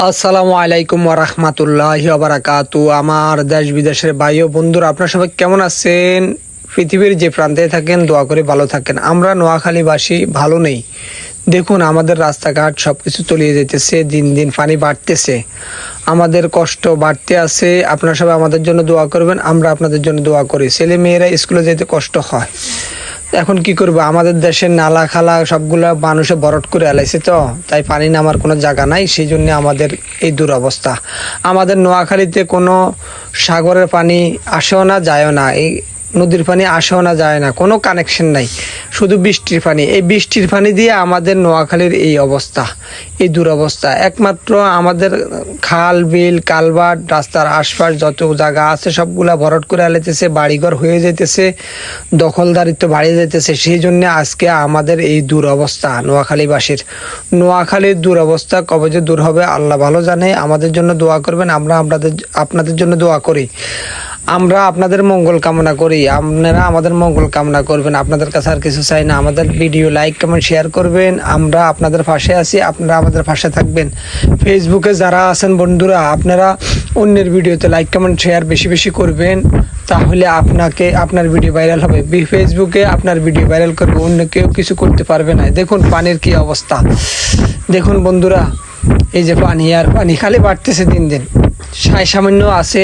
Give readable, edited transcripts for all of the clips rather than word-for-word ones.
আসসালামু আলাইকুম ওয়া রাহমাতুল্লাহি ওয়া বারাকাতু। আমার দেশ বিদেশের ভাই ও বন্ধুরা, আপনারা সবাই কেমন আছেন? পৃথিবীর যে প্রান্তে থাকেন দোয়া করে ভালো থাকেন। আমরা নোয়াখালীবাসী ভালো নেই। দেখুন, আমাদের রাস্তাঘাট সব কিছু তলিয়ে যেতেছে, দিন দিন পানি বাড়তেছে, আমাদের কষ্ট বাড়তে আছে। আপনারা সবাই আমাদের জন্য দোয়া করবেন, আমরা আপনাদের জন্য দোয়া করি। ছেলে মেয়েরা স্কুলে যেতে কষ্ট হয়। এখন কি করবো, আমাদের দেশের নালা খালা সবগুলা মানুষে ভরট করে এলাইছে, তো তাই পানি নামার কোনো জায়গা নাই, সেই জন্য আমাদের এই দুরবস্থা। আমাদের নোয়াখালীতে কোনো সাগরের পানি আসেও না যায়ও না, এই নদীর পানি আসেও না যায় না, কোনো কানেকশন নাই, শুধু বৃষ্টির পানি। এই বৃষ্টির পানি দিয়ে আমাদের নোয়াখালীর এই অবস্থা, এই দুরবস্থা। একমাত্র আমাদের খাল বিল কালভার্ট রাস্তার আশপাশ যত জায়গা আছে সবগুলা ভরাট করে আলাইতেছে, বাড়িঘর হয়ে যেতেছে, দখলদারিত্ব বাড়িয়ে যেতেছে। সেই জন্য আজকে আমাদের এই দুরবস্থা নোয়াখালীবাসীর। নোয়াখালীর দুরবস্থা কবে যে দূর হবে আল্লাহ ভালো জানে। আমাদের জন্য দোয়া করবেন, আমরা আপনাদের জন্য দোয়া করি, আমরা আপনাদের মঙ্গল কামনা করি, আপনারা আমাদের মঙ্গল কামনা করবেন। আপনাদের কাছে আর কিছু চাই না। আমাদের ভিডিও লাইক কমেন্ট শেয়ার করবেন, আমরা আপনাদের পাশে আছি, আপনারা আমাদের পাশে থাকবেন। ফেসবুকে যারা আছেন বন্ধুরা, আপনারা অন্যের ভিডিওতে লাইক কমেন্ট শেয়ার বেশি বেশি করবেন, তাহলে আপনার ভিডিও ভাইরাল হবে। ফেসবুকে আপনার ভিডিও ভাইরাল করবে, অন্য কেউ কিছু করতে পারবে না। দেখুন পানির কি অবস্থা, দেখুন বন্ধুরা, এই যে পানি আর পানি খালি বাড়তেছে দিন দিন। সামান্য আছে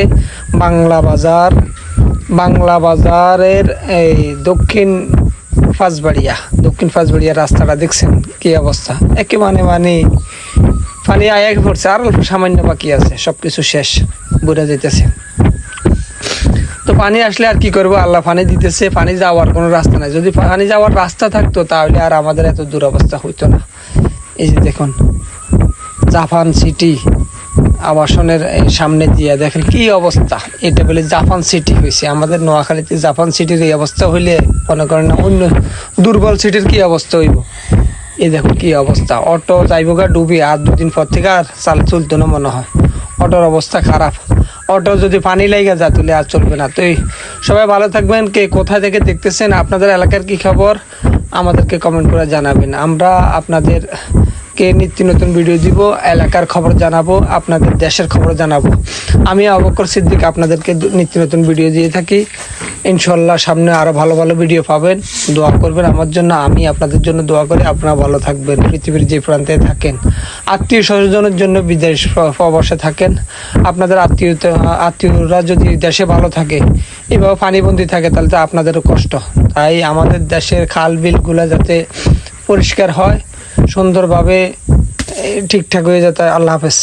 বাংলা বাজারের এই দক্ষিণ ফাঁসবাড়িয়া রাস্তাটা দেখছেন কি অবস্থা, একেবারে মানে পানি আয়া পড়ছে, আর অল্প সামান্য বাকি আছে, সবকিছু শেষ, বুঝা যেতেছে। তো পানি আসলে আর কি করবো, আল্লাহ পানি দিতেছে, পানি যাওয়ার কোনো রাস্তা নাই। যদি পানি যাওয়ার রাস্তা থাকতো তাহলে আর আমাদের এত দুরবস্থা হইতো না। এই যে দেখুন জাপান সিটি আবাসনের সামনে দিয়ে দেখেন কি অবস্থা, এটা বলে জাপান সিটি হয়েছে। আমাদের নোয়াখালীতে জাপান সিটির এই অবস্থা হইলে মনে করেন না অন্য দুর্বল সিটির কি অবস্থা হইব। এই দেখুন কি অবস্থা, অটো যাইবগা ডুবি, আর দুদিন পর থেকে আর চলতো না মনে হয়। অটোর অবস্থা খারাপ, অটো যদি পানি লেগে যায় তাহলে আর চলবে না। তো সবাই ভালো থাকবেন। কে কোথা থেকে দেখতেছেন, আপনাদের এলাকার কি খবর আমাদেরকে কমেন্ট করে জানাবেন। আমরা আপনাদেরকে নিত্য নতুন ভিডিও দিব, এলাকার খবর জানাবো, আপনাদের দেশের খবর জানাবো। আমি আবু বকর সিদ্দিক আপনাদেরকে নিত্য নতুন ভিডিও দিয়ে থাকি। ইনশাল্লাহ সামনে আরও ভালো ভালো ভিডিও পাবেন। দোয়া করবেন আমার জন্য, আমি আপনাদের জন্য দোয়া করি। আপনারা ভালো থাকবেন, পৃথিবীর যে প্রান্তে থাকেন, আত্মীয় স্বজনের জন্য বিদেশ প্রবাসে থাকেন, আপনাদের আত্মীয়রা যদি দেশে ভালো থাকে, এভাবে পানিবন্দী থাকে, তাহলে তো আপনাদেরও কষ্ট। তাই আমাদের দেশের খাল বিলগুলো যাতে পরিষ্কার হয়, সুন্দরভাবে ঠিকঠাক হয়ে যেতে। আল্লাহ হাফেজ।